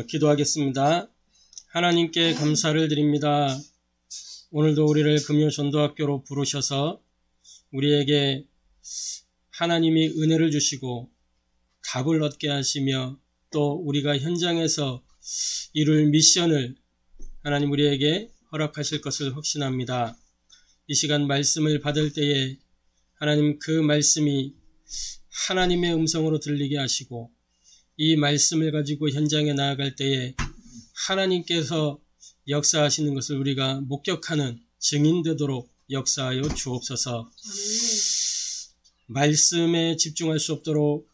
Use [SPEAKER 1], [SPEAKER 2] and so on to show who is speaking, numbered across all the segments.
[SPEAKER 1] 기도하겠습니다. 하나님께 감사를 드립니다. 오늘도 우리를 금요 전도학교로 부르셔서 우리에게 하나님이 은혜를 주시고 답을 얻게 하시며 또 우리가 현장에서 이룰 미션을 하나님 우리에게 허락하실 것을 확신합니다. 이 시간 말씀을 받을 때에 하나님 그 말씀이 하나님의 음성으로 들리게 하시고 이 말씀을 가지고 현장에 나아갈 때에 하나님께서 역사하시는 것을 우리가 목격하는 증인되도록 역사하여 주옵소서. 말씀에 집중할 수 없도록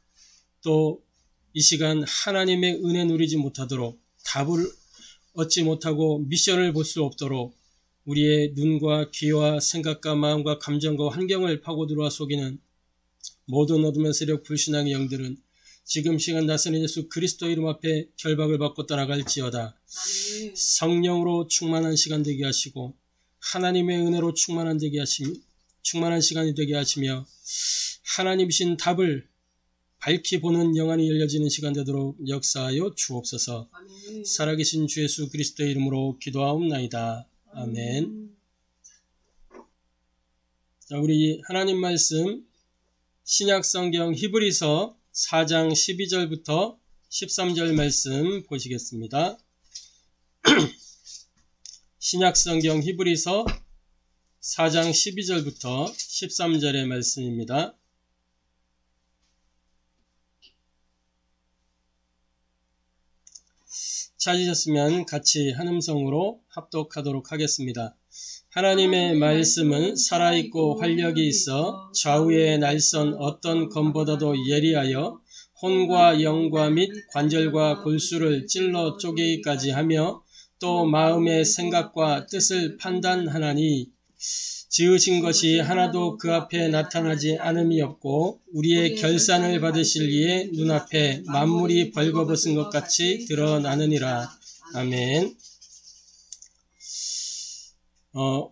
[SPEAKER 1] 또 이 시간 하나님의 은혜 누리지 못하도록 답을 얻지 못하고 미션을 볼 수 없도록 우리의 눈과 귀와 생각과 마음과 감정과 환경을 파고 들어와 속이는 모든 어둠의 세력 불신앙의 영들은 지금 시간 나서는 예수 그리스도 이름 앞에 결박을 받고 떠나갈지어다. 성령으로 충만한 시간 되게 하시고 하나님의 은혜로 충만한 시간이 되게 하시며 하나님이신 답을 밝히 보는 영안이 열려지는 시간 되도록 역사하여 주옵소서. 살아계신 주 예수 그리스도의 이름으로 기도하옵나이다. 아멘. 자, 우리 하나님 말씀 신약 성경 히브리서 4장 12절부터 13절 말씀 보시겠습니다. 신약 성경 히브리서 4장 12절부터 13절의 말씀입니다. 찾으셨으면 같이 한 음성으로 합독하도록 하겠습니다. 하나님의 말씀은 살아있고 활력이 있어 좌우의 날선 어떤 검보다도 예리하여 혼과 영과 및 관절과 골수를 찔러 쪼개기까지 하며 또 마음의 생각과 뜻을 판단하나니 지으신 것이 하나도 그 앞에 나타나지 않음이 없고 우리의 결산을 받으실 이의 눈앞에 만물이 벌거벗은 것 같이 드러나느니라. 아멘.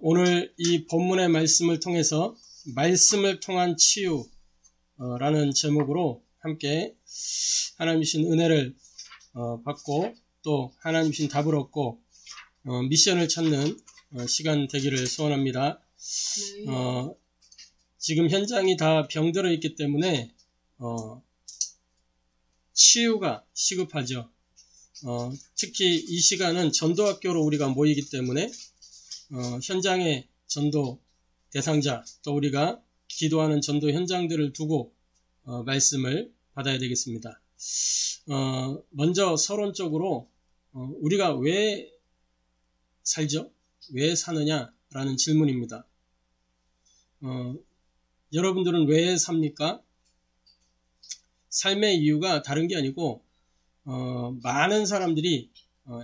[SPEAKER 1] 오늘 이 본문의 말씀을 통해서 말씀을 통한 치유라는 제목으로 함께 하나님이신 은혜를 받고 또 하나님이신 답을 얻고 미션을 찾는 시간 되기를 소원합니다. 지금 현장이 다 병들어 있기 때문에 치유가 시급하죠. 특히 이 시간은 전도학교로 우리가 모이기 때문에 현장의 전도 대상자 또 우리가 기도하는 전도 현장들을 두고 말씀을 받아야 되겠습니다. 먼저 서론적으로 우리가 왜 살죠? 왜 사느냐라는 질문입니다. 여러분들은 왜 삽니까? 삶의 이유가 다른 게 아니고 많은 사람들이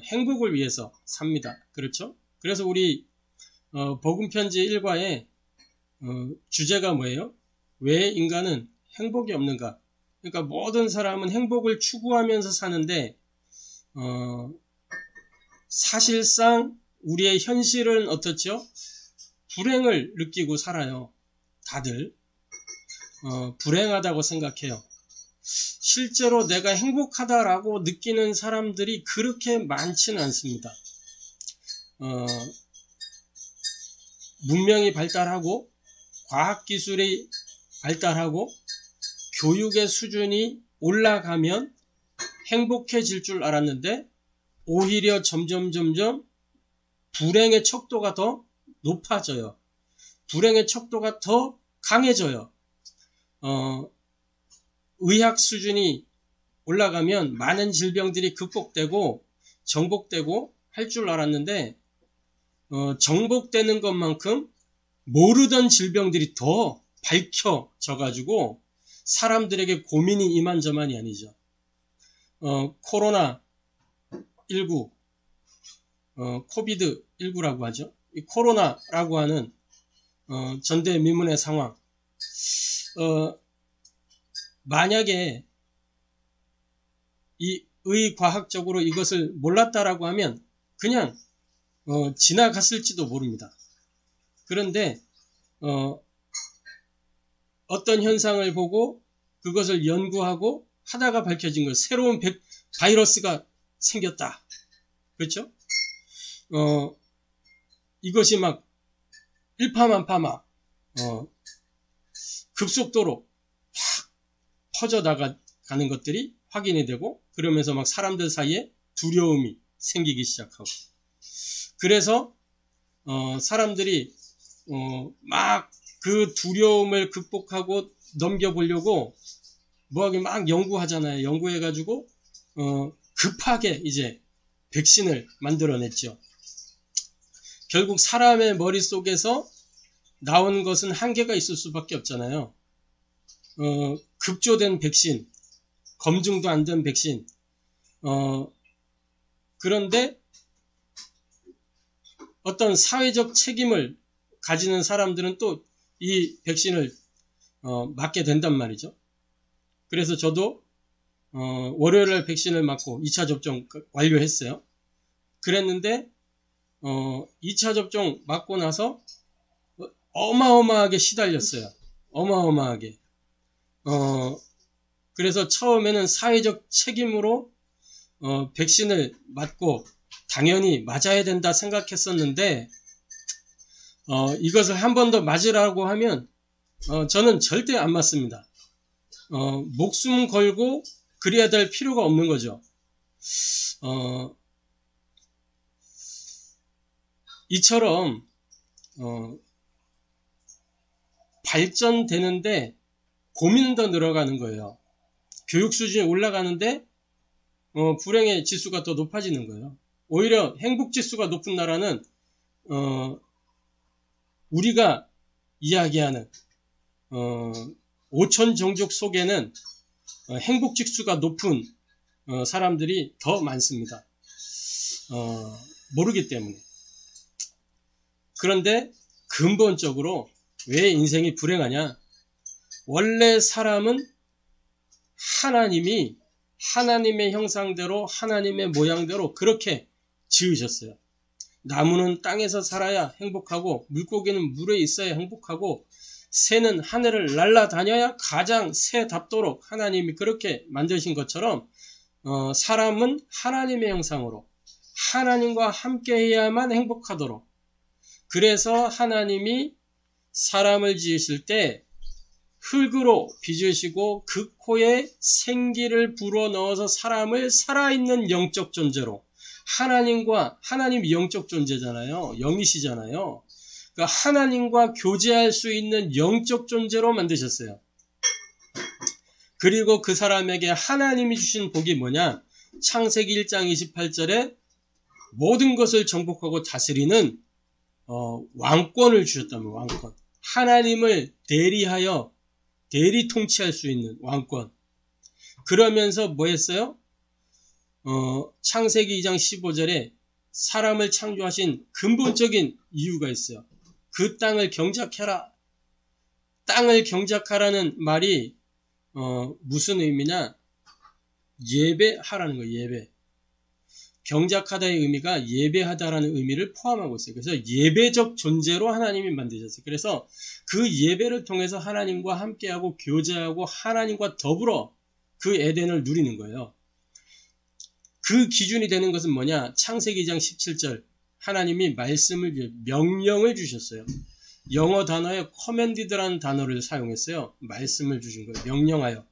[SPEAKER 1] 행복을 위해서 삽니다. 그렇죠? 그래서 우리 복음편지 1과의 주제가 뭐예요? 왜 인간은 행복이 없는가? 그러니까 모든 사람은 행복을 추구하면서 사는데 사실상 우리의 현실은 어떻죠? 불행을 느끼고 살아요. 다들 불행하다고 생각해요. 실제로 내가 행복하다라고 느끼는 사람들이 그렇게 많지는 않습니다. 문명이 발달하고 과학기술이 발달하고 교육의 수준이 올라가면 행복해질 줄 알았는데 오히려 점점 불행의 척도가 더 높아져요. 불행의 척도가 더 강해져요. 의학 수준이 올라가면 많은 질병들이 극복되고 정복되고 할 줄 알았는데 정복되는 것만큼 모르던 질병들이 더 밝혀져 가지고 사람들에게 고민이 이만저만이 아니죠. 코로나19 코비드19라고 하죠. 이 코로나라고 하는 전대미문의 상황. 만약에 이 의과학적으로 이것을 몰랐다라고 하면 그냥 지나갔을지도 모릅니다. 그런데 어떤 현상을 보고 그것을 연구하고 하다가 밝혀진 것, 새로운 바이러스가 생겼다. 그렇죠? 이것이 막 일파만파 막 급속도로 확 퍼져나가는 것들이 확인이 되고, 그러면서 막 사람들 사이에 두려움이 생기기 시작하고, 그래서 사람들이 막 그 두려움을 극복하고 넘겨보려고 뭐하게 막 연구하잖아요. 연구해가지고 급하게 이제 백신을 만들어냈죠. 결국 사람의 머릿속에서 나온 것은 한계가 있을 수밖에 없잖아요. 급조된 백신, 검증도 안 된 백신. 그런데 어떤 사회적 책임을 가지는 사람들은 또 이 백신을 맞게 된단 말이죠. 그래서 저도 월요일날 백신을 맞고 2차 접종 완료했어요. 그랬는데 2차 접종 맞고 나서 어마어마하게 시달렸어요. 어마어마하게. 그래서 처음에는 사회적 책임으로 백신을 맞고 당연히 맞아야 된다 생각했었는데, 이것을 한 번 더 맞으라고 하면 저는 절대 안 맞습니다. 목숨 걸고 그래야 될 필요가 없는 거죠. 이처럼 발전되는데 고민은 더 늘어가는 거예요. 교육 수준이 올라가는데 불행의 지수가 더 높아지는 거예요. 오히려 행복 지수가 높은 나라는 우리가 이야기하는 5천 종족 속에는 행복 지수가 높은 사람들이 더 많습니다. 모르기 때문에. 그런데 근본적으로 왜 인생이 불행하냐? 원래 사람은 하나님이 하나님의 형상대로 하나님의 모양대로 그렇게 지으셨어요. 나무는 땅에서 살아야 행복하고, 물고기는 물에 있어야 행복하고, 새는 하늘을 날아다녀야 가장 새답도록 하나님이 그렇게 만드신 것처럼 사람은 하나님의 형상으로 하나님과 함께해야만 행복하도록, 그래서 하나님이 사람을 지으실 때 흙으로 빚으시고 그 코에 생기를 불어넣어서 사람을 살아있는 영적 존재로, 하나님이 영적 존재잖아요. 영이시잖아요. 그러니까 하나님과 교제할 수 있는 영적 존재로 만드셨어요. 그리고 그 사람에게 하나님이 주신 복이 뭐냐? 창세기 1장 28절에 모든 것을 정복하고 다스리는 왕권을 주셨다면, 왕권. 하나님을 대리 통치할 수 있는 왕권. 그러면서 뭐 했어요? 창세기 2장 15절에 사람을 창조하신 근본적인 이유가 있어요. 그 땅을 경작해라. 땅을 경작하라는 말이 무슨 의미냐? 예배하라는 거예요. 예배. 경작하다의 의미가 예배하다라는 의미를 포함하고 있어요. 그래서 예배적 존재로 하나님이 만드셨어요. 그래서 그 예배를 통해서 하나님과 함께하고 교제하고 하나님과 더불어 그 에덴을 누리는 거예요. 그 기준이 되는 것은 뭐냐? 창세기 2장 17절 하나님이 명령을 주셨어요. 영어 단어에 commanded라는 단어를 사용했어요. 말씀을 주신 거예요.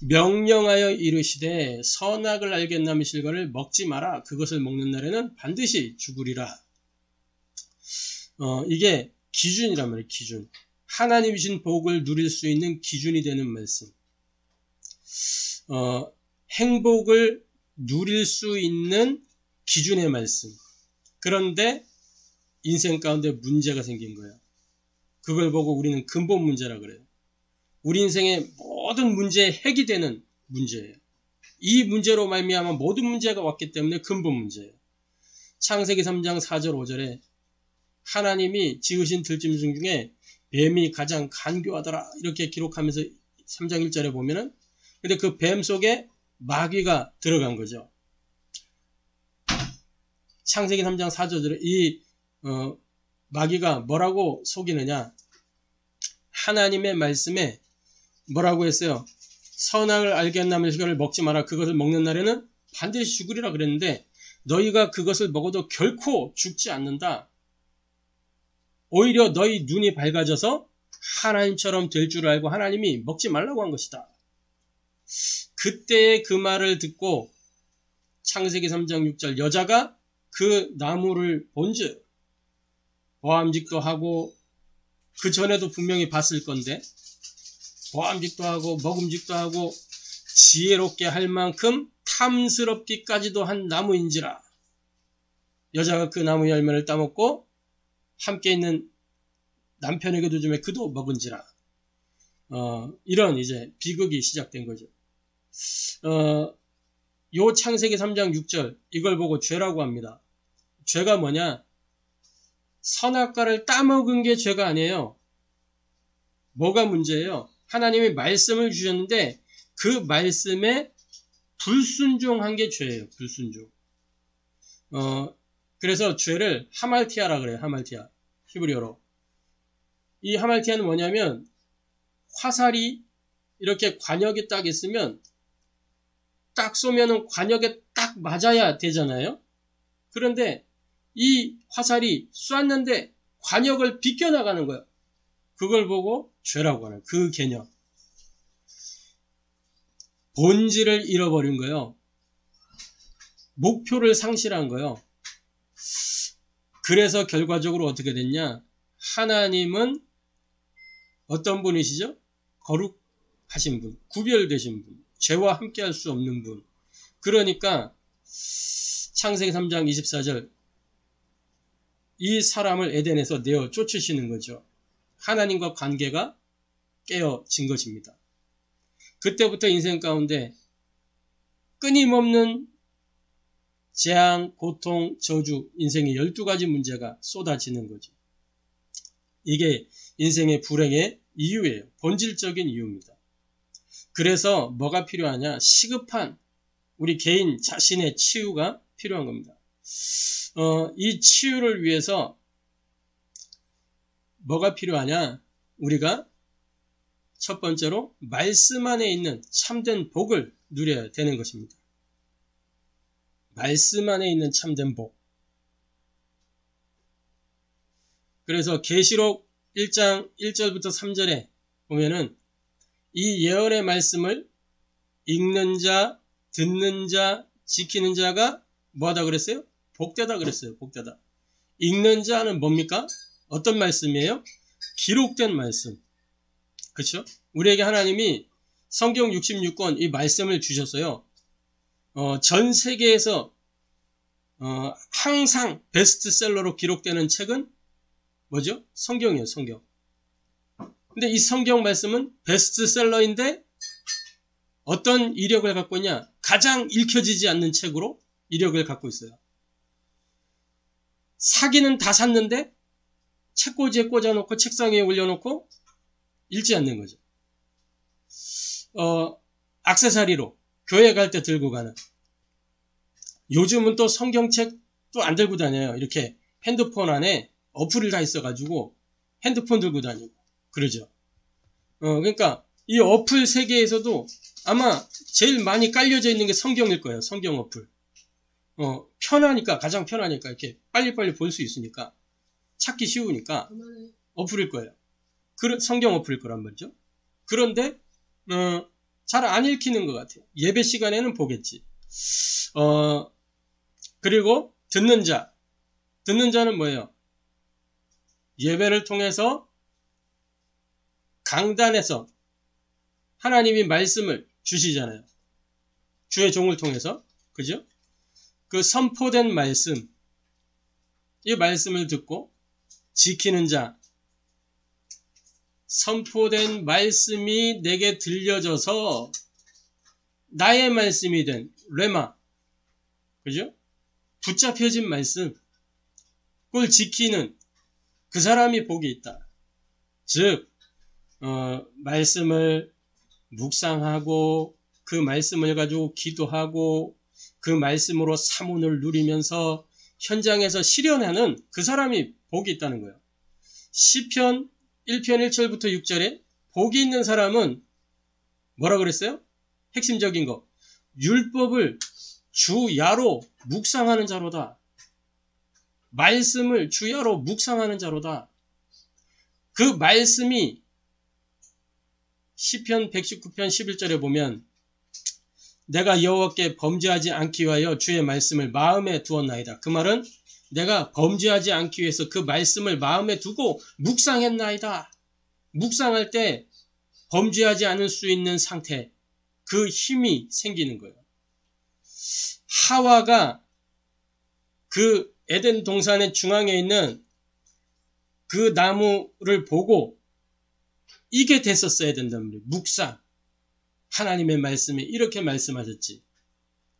[SPEAKER 1] 명령하여 이르시되 선악을 알겠나무 실과를 먹지 마라. 그것을 먹는 날에는 반드시 죽으리라. 이게 기준이란 말이에요. 기준. 하나님이 주신 복을 누릴 수 있는 기준이 되는 말씀. 행복을 누릴 수 있는 기준의 말씀. 그런데 인생 가운데 문제가 생긴 거예요. 그걸 보고 우리는 근본 문제라 그래요. 우리 인생의 모든 문제의 핵이 되는 문제예요. 이 문제로 말미암아 모든 문제가 왔기 때문에 근본 문제예요. 창세기 3장 4절 5절에 하나님이 지으신 들짐승 중에 뱀이 가장 간교하더라 이렇게 기록하면서 3장 1절에 보면은, 근데 그 뱀 속에 마귀가 들어간 거죠. 창세기 3장 4절에 이 마귀가 뭐라고 속이느냐? 하나님의 말씀에 뭐라고 했어요? 선악을 알게 한 나무의 실과를 먹지 마라. 그것을 먹는 날에는 반드시 죽으리라 그랬는데 너희가 그것을 먹어도 결코 죽지 않는다. 오히려 너희 눈이 밝아져서 하나님처럼 될 줄 알고 하나님이 먹지 말라고 한 것이다. 그때의 그 말을 듣고 창세기 3장 6절 여자가 그 나무를 본즉 보암직도 하고 그 전에도 분명히 봤을 건데 보암직도 하고 먹음직도 하고 지혜롭게 할 만큼 탐스럽기까지도 한 나무인지라. 여자가 그 나무 열매를 따먹고 함께 있는 남편에게도 주매 그도 먹은지라. 이런 이제 비극이 시작된 거죠. 요 창세기 3장 6절 이걸 보고 죄라고 합니다. 죄가 뭐냐? 선악과를 따먹은 게 죄가 아니에요. 뭐가 문제예요? 하나님이 말씀을 주셨는데 그 말씀에 불순종한 게 죄예요. 불순종. 그래서 죄를 하말티아라 그래요. 하말티아. 히브리어로. 이 하말티아는 뭐냐면 화살이 이렇게 관역에 딱 있으면 딱 쏘면은 관역에 딱 맞아야 되잖아요. 그런데 이 화살이 쐈는데 관역을 비껴나가는 거예요. 그걸 보고 죄라고 하는 그 개념. 본질을 잃어버린 거예요. 목표를 상실한 거예요. 그래서 결과적으로 어떻게 됐냐? 하나님은 어떤 분이시죠? 거룩하신 분, 구별되신 분, 죄와 함께할 수 없는 분. 그러니까 창세기 3장 24절 이 사람을 에덴에서 내어 쫓으시는 거죠. 하나님과 관계가 깨어진 것입니다. 그때부터 인생 가운데 끊임없는 재앙, 고통, 저주, 인생의 12가지 문제가 쏟아지는 거죠. 이게 인생의 불행의 이유예요. 본질적인 이유입니다. 그래서 뭐가 필요하냐? 시급한 우리 개인 자신의 치유가 필요한 겁니다. 이 치유를 위해서 뭐가 필요하냐? 우리가 첫 번째로 말씀 안에 있는 참된 복을 누려야 되는 것입니다. 말씀 안에 있는 참된 복. 그래서 계시록 1장 1절부터 3절에 보면은 이 예언의 말씀을 읽는 자, 듣는 자, 지키는 자가 뭐하다 그랬어요? 복되다 그랬어요. 복되다. 읽는 자는 뭡니까? 어떤 말씀이에요? 기록된 말씀. 그렇죠? 우리에게 하나님이 성경 66권 이 말씀을 주셨어요. 전 세계에서 항상 베스트셀러로 기록되는 책은 뭐죠? 성경이에요. 성경. 근데 이 성경 말씀은 베스트셀러인데 어떤 이력을 갖고 있냐? 가장 읽혀지지 않는 책으로 이력을 갖고 있어요. 사기는 다 샀는데 책꽂이에 꽂아놓고 책상 위에 올려놓고 읽지 않는 거죠. 액세서리로 교회 갈 때 들고 가는. 요즘은 또 성경책도 안 들고 다녀요. 이렇게 핸드폰 안에 어플이 다 있어가지고 핸드폰 들고 다니고 그러죠. 그러니까 이 어플 세계에서도 아마 제일 많이 깔려져 있는 게 성경일 거예요. 성경 어플. 편하니까, 가장 편하니까 이렇게 빨리빨리 볼 수 있으니까 찾기 쉬우니까 어플일 거예요. 성경 어플일 거란 말이죠. 그런데 잘 안 읽히는 것 같아요. 예배 시간에는 보겠지. 그리고 듣는 자는 뭐예요? 예배를 통해서 강단에서 하나님이 말씀을 주시잖아요. 주의 종을 통해서. 그죠? 그 선포된 말씀, 이 말씀을 듣고 지키는 자, 선포된 말씀이 내게 들려져서 나의 말씀이 된 레마, 그죠? 붙잡혀진 말씀, 그걸 지키는 그 사람이 복이 있다. 즉, 말씀을 묵상하고 그 말씀을 가지고 기도하고 그 말씀으로 사문을 누리면서 현장에서 실현하는 그 사람이 복이 있다는 거예요. 시편 1편 1절부터 6절에 복이 있는 사람은 뭐라 그랬어요? 핵심적인 거. 율법을 주야로 묵상하는 자로다. 말씀을 주야로 묵상하는 자로다. 그 말씀이 시편 119편 11절에 보면 내가 여호와께 범죄하지 않기 위하여 주의 말씀을 마음에 두었나이다. 그 말은 내가 범죄하지 않기 위해서 그 말씀을 마음에 두고 묵상했나이다. 묵상할 때 범죄하지 않을 수 있는 상태, 그 힘이 생기는 거예요. 하와가 그 에덴 동산의 중앙에 있는 그 나무를 보고 이게 됐었어야 된단 말이에요. 묵상. 하나님의 말씀에 이렇게 말씀하셨지.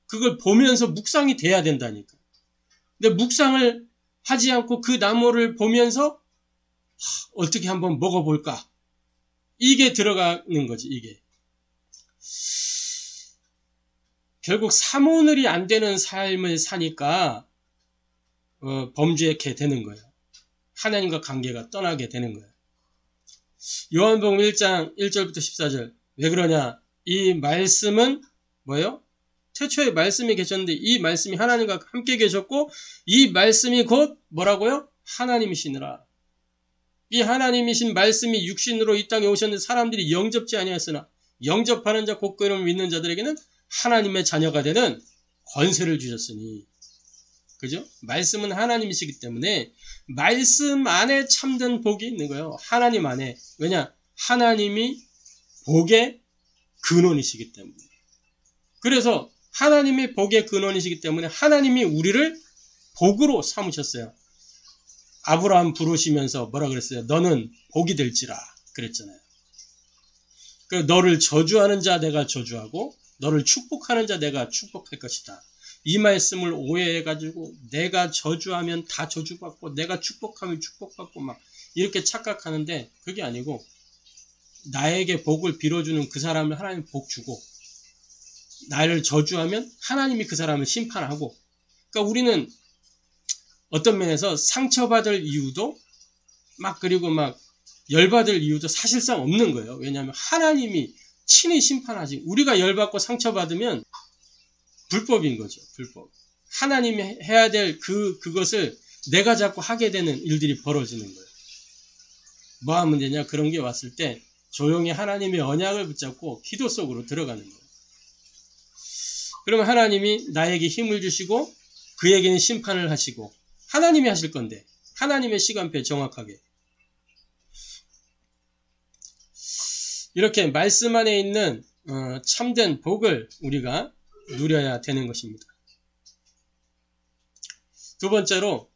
[SPEAKER 1] 그걸 보면서 묵상이 돼야 된다니까. 근데 묵상을 하지 않고 그 나무를 보면서 어떻게 한번 먹어볼까? 이게 들어가는 거지, 이게. 결국 사모늘이 안 되는 삶을 사니까 범죄하게 되는 거예요. 하나님과 관계가 떠나게 되는 거예요. 요한복음 1장 1절부터 14절. 왜 그러냐? 이 말씀은 뭐예요? 태초에 말씀이 계셨는데 이 말씀이 하나님과 함께 계셨고 이 말씀이 곧 뭐라고요? 하나님이시니라. 이 하나님이신 말씀이 육신으로 이 땅에 오셨는데 사람들이 영접지 아니하였으나 영접하는 자 곧 그 이름을 믿는 자들에게는 하나님의 자녀가 되는 권세를 주셨으니. 그죠? 말씀은 하나님이시기 때문에 말씀 안에 참된 복이 있는 거예요. 하나님 안에. 왜냐? 하나님이 복의 근원이시기 때문에. 그래서 하나님이 복의 근원이시기 때문에 하나님이 우리를 복으로 삼으셨어요. 아브라함 부르시면서 뭐라 그랬어요? 너는 복이 될지라 그랬잖아요. 너를 저주하는 자 내가 저주하고 너를 축복하는 자 내가 축복할 것이다. 이 말씀을 오해해가지고 내가 저주하면 다 저주받고 내가 축복하면 축복받고 막 이렇게 착각하는데 그게 아니고 나에게 복을 빌어주는 그 사람을 하나님 복 주고 나를 저주하면 하나님이 그 사람을 심판하고. 그러니까 우리는 어떤 면에서 상처받을 이유도 그리고 열받을 이유도 사실상 없는 거예요. 왜냐하면 하나님이 친히 심판하지. 우리가 열받고 상처받으면 불법인 거죠. 불법. 하나님이 해야 될 그것을 내가 자꾸 하게 되는 일들이 벌어지는 거예요. 뭐 하면 되냐? 그런 게 왔을 때 조용히 하나님의 언약을 붙잡고 기도 속으로 들어가는 거예요. 그러면 하나님이 나에게 힘을 주시고 그에게는 심판을 하시고 하나님이 하실 건데 하나님의 시간표에 정확하게 이렇게 말씀 안에 있는 참된 복을 우리가 누려야 되는 것입니다. 두 번째로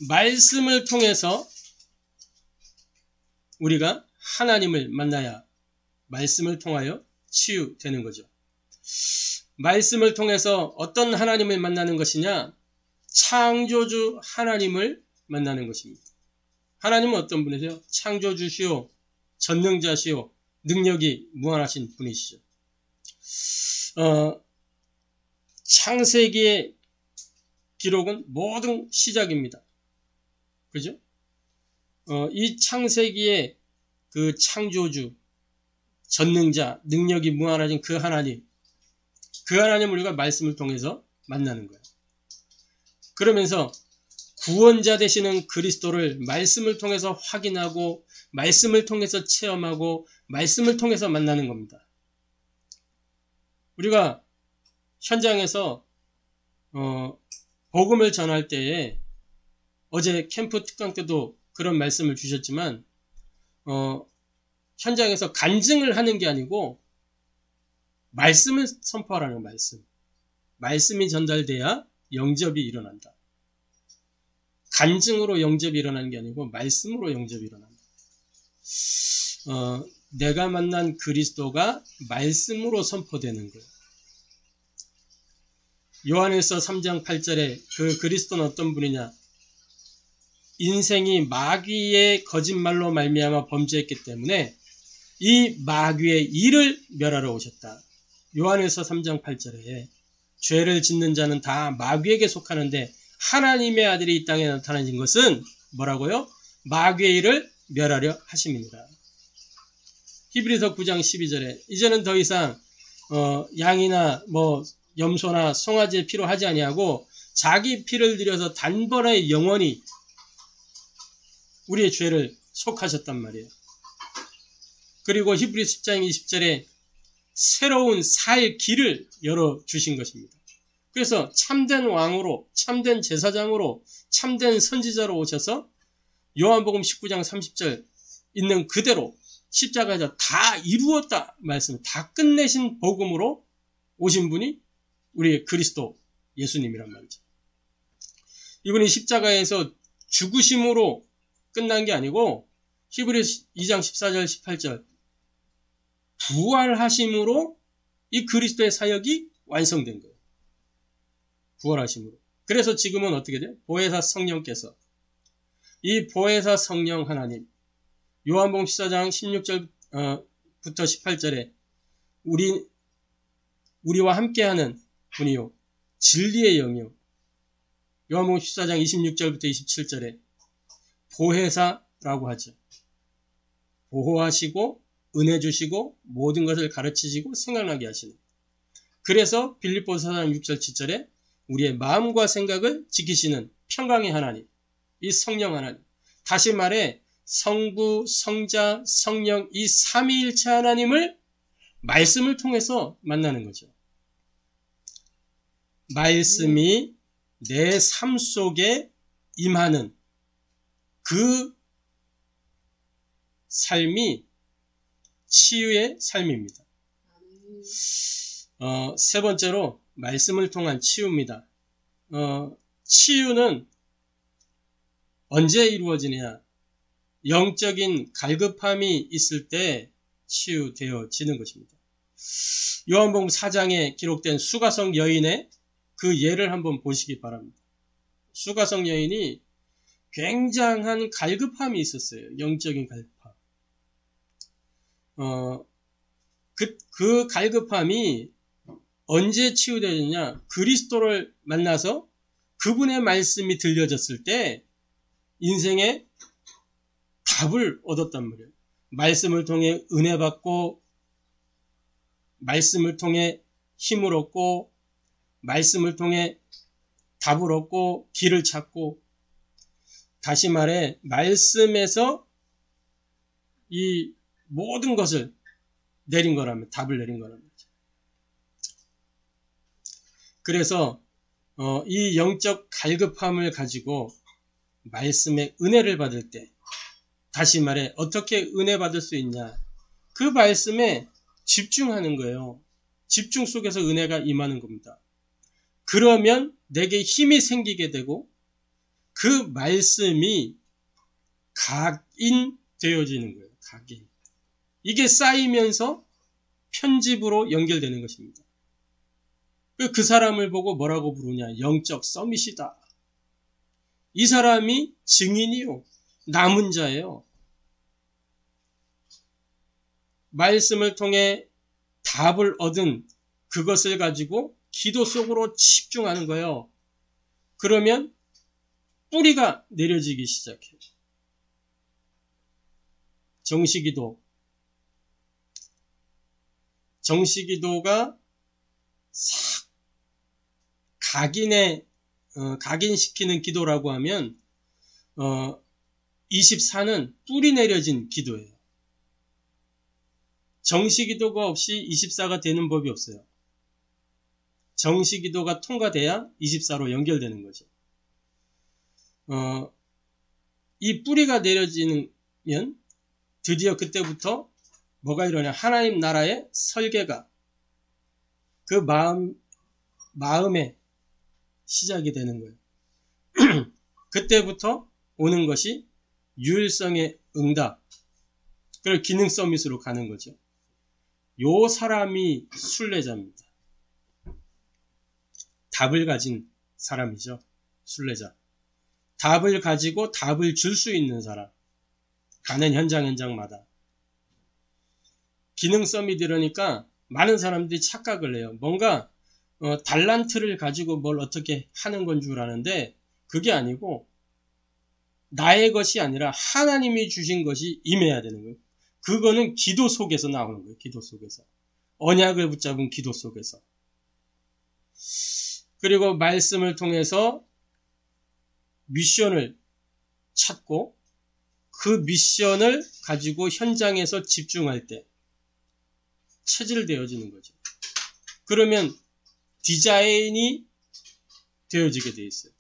[SPEAKER 1] 말씀을 통해서 우리가 하나님을 만나야 말씀을 통하여 치유되는 거죠. 말씀을 통해서 어떤 하나님을 만나는 것이냐? 창조주 하나님을 만나는 것입니다. 하나님은 어떤 분이세요? 창조주시오, 전능자시오, 능력이 무한하신 분이시죠. 창세기의 기록은 모든 시작입니다. 그죠? 이 창세기의 그 창조주, 전능자, 능력이 무한하신 그 하나님을 우리가 말씀을 통해서 만나는 거예요. 그러면서 구원자 되시는 그리스도를 말씀을 통해서 확인하고 말씀을 통해서 체험하고 말씀을 통해서 만나는 겁니다. 우리가 현장에서 복음을 전할 때에 어제 캠프 특강 때도 그런 말씀을 주셨지만 현장에서 간증을 하는 게 아니고 말씀을 선포하라는 말씀. 말씀이 전달돼야 영접이 일어난다. 간증으로 영접이 일어나는 게 아니고 말씀으로 영접이 일어난다. 내가 만난 그리스도가 말씀으로 선포되는 거예요. 요한일서 3장 8절에 그 그리스도는 어떤 분이냐? 인생이 마귀의 거짓말로 말미암아 범죄했기 때문에 이 마귀의 일을 멸하러 오셨다. 요한일서 3장 8절에 죄를 짓는 자는 다 마귀에게 속하는데 하나님의 아들이 이 땅에 나타나신 것은 뭐라고요? 마귀의 일을 멸하려 하심이니라. 히브리서 9장 12절에 이제는 더 이상 양이나 염소나 송아지의 피로 하지 아니하고 자기 피를 들여서 단번에 영원히 우리의 죄를 속하셨단 말이에요. 그리고 히브리서 10장 20절에 새로운 살 길을 열어주신 것입니다. 그래서 참된 왕으로, 참된 제사장으로, 참된 선지자로 오셔서 요한복음 19장 30절 있는 그대로 십자가에서 다 이루었다 말씀, 다 끝내신 복음으로 오신 분이 우리의 그리스도 예수님이란 말이죠. 이분이 십자가에서 죽으심으로 끝난 게 아니고 히브리서 2장 14절 18절 부활하심으로 이 그리스도의 사역이 완성된 거예요. 부활하심으로. 그래서 지금은 어떻게 돼요? 보혜사 성령께서 이 보혜사 성령 하나님 요한복음 14장 16절부터 18절에 우리와 함께하는 분이요 진리의 영이요 요한복음 14장 26절부터 27절에 보혜사라고 하죠. 보호하시고 은혜 주시고 모든 것을 가르치시고 생각나게 하시는. 그래서 빌립보서 4장 6절 7절에 우리의 마음과 생각을 지키시는 평강의 하나님, 이 성령 하나님. 다시 말해 성부, 성자, 성령 이 삼위일체 하나님을 말씀을 통해서 만나는 거죠. 말씀이 내 삶 속에 임하는 그 삶이 치유의 삶입니다. 세 번째로 말씀을 통한 치유입니다. 치유는 언제 이루어지느냐? 영적인 갈급함이 있을 때 치유되어지는 것입니다. 요한복음 4장에 기록된 수가성 여인의 그 예를 한번 보시기 바랍니다. 수가성 여인이 굉장한 갈급함이 있었어요. 영적인 갈급함. 그 갈급함이 언제 치유되느냐? 그리스도를 만나서 그분의 말씀이 들려졌을 때 인생의 답을 얻었단 말이에요. 말씀을 통해 은혜 받고, 말씀을 통해 힘을 얻고, 말씀을 통해 답을 얻고, 길을 찾고, 다시 말해 말씀에서 이 모든 것을 내린 거라면, 답을 내린 거라면. 그래서 이 영적 갈급함을 가지고 말씀의 은혜를 받을 때, 다시 말해 어떻게 은혜 받을 수 있냐? 그 말씀에 집중하는 거예요. 집중 속에서 은혜가 임하는 겁니다. 그러면 내게 힘이 생기게 되고 그 말씀이 각인되어지는 거예요. 각인. 이게 쌓이면서 편집으로 연결되는 것입니다. 그 사람을 보고 뭐라고 부르냐? 영적 서밋이다. 이 사람이 증인이요. 남은 자예요. 말씀을 통해 답을 얻은 그것을 가지고 기도 속으로 집중하는 거예요. 그러면 뿌리가 내려지기 시작해요. 정시기도가 싹 각인시키는 기도라고 하면 24는 뿌리 내려진 기도예요. 정시기도가 없이 24가 되는 법이 없어요. 정시기도가 통과돼야 24로 연결되는 거죠. 이 뿌리가 내려지면 드디어 그때부터 뭐가 일어나냐? 하나님 나라의 설계가 그 마음에 시작이 되는 거예요. 그때부터 오는 것이 유일성의 응답, 그리고 기능 서밋으로 가는 거죠. 요 사람이 순례자입니다. 답을 가진 사람이죠. 순례자. 답을 가지고 답을 줄 수 있는 사람. 가는 현장마다. 기능 서밋 이러니까 많은 사람들이 착각을 해요. 뭔가 달란트를 가지고 뭘 어떻게 하는 건 줄 아는데 그게 아니고 나의 것이 아니라 하나님이 주신 것이 임해야 되는 거예요. 그거는 기도 속에서 나오는 거예요. 기도 속에서. 언약을 붙잡은 기도 속에서. 그리고 말씀을 통해서 미션을 찾고 그 미션을 가지고 현장에서 집중할 때 체질되어지는 거죠. 그러면 디자인이 되어지게 돼 있어요.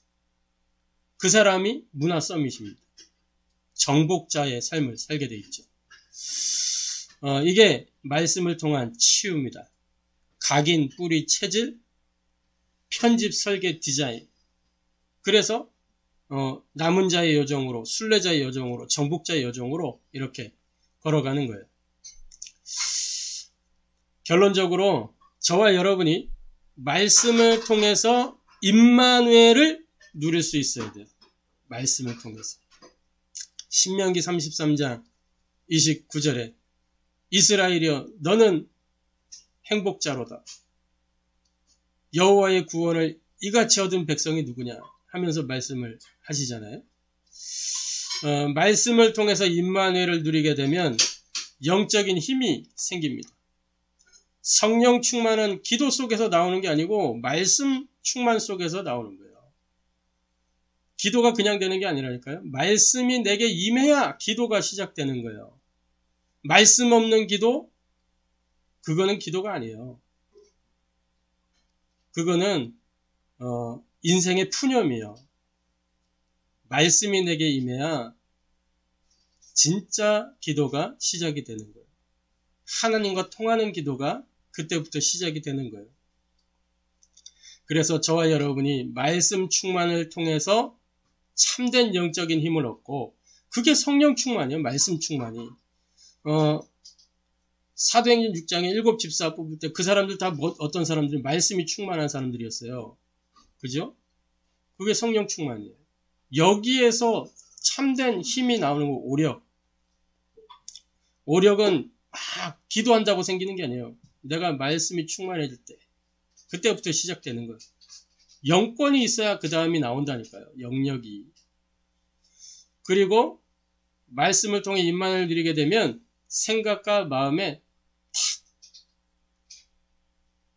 [SPEAKER 1] 그 사람이 문화 서밋입니다. 정복자의 삶을 살게 돼 있죠. 이게 말씀을 통한 치유입니다. 각인, 뿌리, 체질, 편집, 설계, 디자인. 그래서 남은 자의 여정으로, 순례자의 여정으로, 정복자의 여정으로 이렇게 걸어가는 거예요. 결론적으로 저와 여러분이 말씀을 통해서 임마누엘을 누릴 수 있어야 돼요. 말씀을 통해서. 신명기 33장 29절에 이스라엘이여 너는 행복자로다. 여호와의 구원을 이같이 얻은 백성이 누구냐 하면서 말씀을 하시잖아요. 말씀을 통해서 임마누엘을 누리게 되면 영적인 힘이 생깁니다. 성령 충만은 기도 속에서 나오는 게 아니고 말씀 충만 속에서 나오는 거예요. 기도가 그냥 되는 게 아니라니까요. 말씀이 내게 임해야 기도가 시작되는 거예요. 말씀 없는 기도, 그거는 기도가 아니에요. 그거는 인생의 푸념이에요. 말씀이 내게 임해야 진짜 기도가 시작이 되는 거예요. 하나님과 통하는 기도가 그때부터 시작이 되는 거예요. 그래서 저와 여러분이 말씀 충만을 통해서 참된 영적인 힘을 얻고, 그게 성령 충만이에요. 말씀 충만이. 사도행전 6장에 7 집사 뽑을 때 그 사람들 다 어떤 사람들이 말씀이 충만한 사람들이었어요. 그죠? 그게 성령 충만이에요. 여기에서 참된 힘이 나오는 거, 오력. 오력은 막 기도한다고 생기는 게 아니에요. 내가 말씀이 충만해질 때 그때부터 시작되는 거예요. 영권이 있어야 그 다음이 나온다니까요. 영역이. 그리고 말씀을 통해 임만을 누리게 되면 생각과 마음에 탁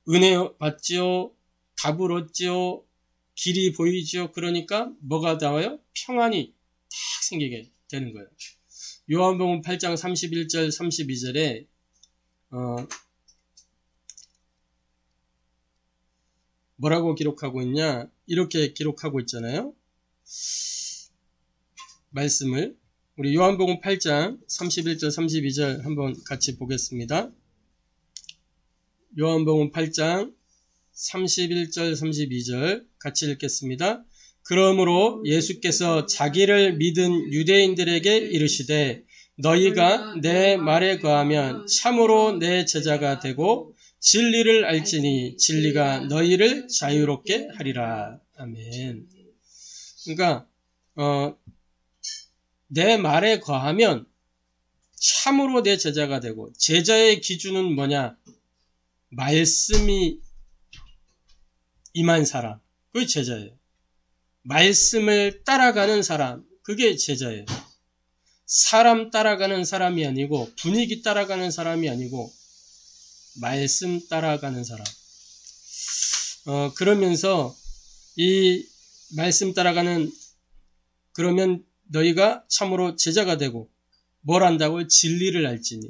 [SPEAKER 1] 은혜 받지요. 답을 얻지요. 길이 보이지요. 그러니까 뭐가 나와요? 평안이 탁 생기게 되는 거예요. 요한복음 8장 31절 32절에 뭐라고 기록하고 있냐? 이렇게 기록하고 있잖아요. 말씀을 우리 요한복음 8장 31절 32절 한번 같이 보겠습니다. 요한복음 8장 31절 32절 같이 읽겠습니다. 그러므로 예수께서 자기를 믿은 유대인들에게 이르시되 너희가 내 말에 거하면 참으로 내 제자가 되고 진리를 알지니 진리가 너희를 자유롭게 하리라. 아멘. 그러니까 내 말에 거하면 참으로 내 제자가 되고, 제자의 기준은 뭐냐? 말씀이 임한 사람, 그게 제자예요. 말씀을 따라가는 사람, 그게 제자예요. 사람 따라가는 사람이 아니고, 분위기 따라가는 사람이 아니고, 말씀 따라가는 사람. 그러면서 이 말씀 따라가는, 그러면 너희가 참으로 제자가 되고 뭘 한다고요? 진리를 알지니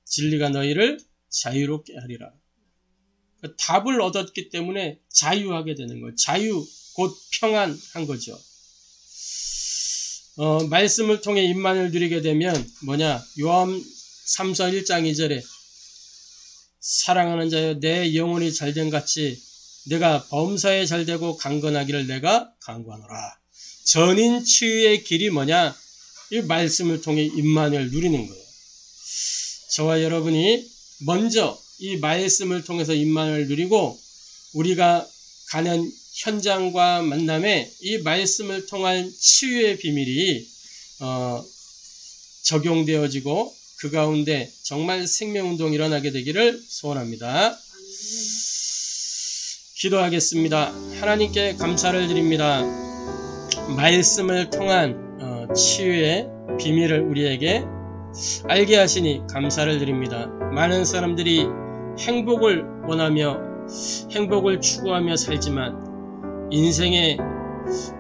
[SPEAKER 1] 진리가 너희를 자유롭게 하리라. 답을 얻었기 때문에 자유하게 되는 거예요. 자유 곧 평안한 거죠. 말씀을 통해 임만을 누리게 되면 뭐냐? 요한 3서 1장 2절에 사랑하는 자여 내 영혼이 잘된 같이 내가 범사에 잘되고 강건하기를 내가 강구하노라. 전인 치유의 길이 뭐냐? 이 말씀을 통해 임만을 누리는 거예요. 저와 여러분이 먼저 이 말씀을 통해서 임만을 누리고 우리가 가는 현장과 만남에 이 말씀을 통한 치유의 비밀이 적용되어지고 그 가운데 정말 생명운동이 일어나게 되기를 소원합니다. 기도하겠습니다. 하나님께 감사를 드립니다. 말씀을 통한 치유의 비밀을 우리에게 알게 하시니 감사를 드립니다. 많은 사람들이 행복을 원하며 행복을 추구하며 살지만 인생의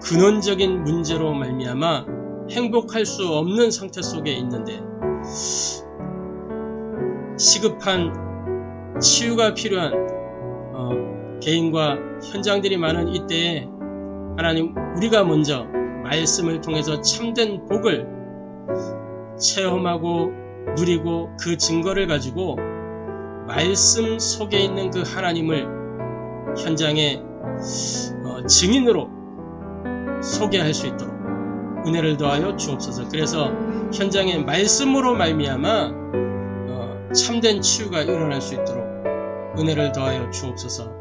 [SPEAKER 1] 근원적인 문제로 말미암아 행복할 수 없는 상태 속에 있는데 시급한 치유가 필요한 개인과 현장들이 많은 이때에 하나님, 우리가 먼저 말씀을 통해서 참된 복을 체험하고 누리고 그 증거를 가지고 말씀 속에 있는 그 하나님을 현장의 증인으로 소개할 수 있도록 은혜를 더하여 주옵소서. 그래서 현장의 말씀으로 말미암아 참된 치유가 일어날 수 있도록 은혜를 더하여 주옵소서.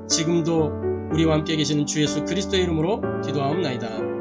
[SPEAKER 1] 지금도 우리와 함께 계시는 주 예수 그리스도의 이름으로 기도하옵나이다.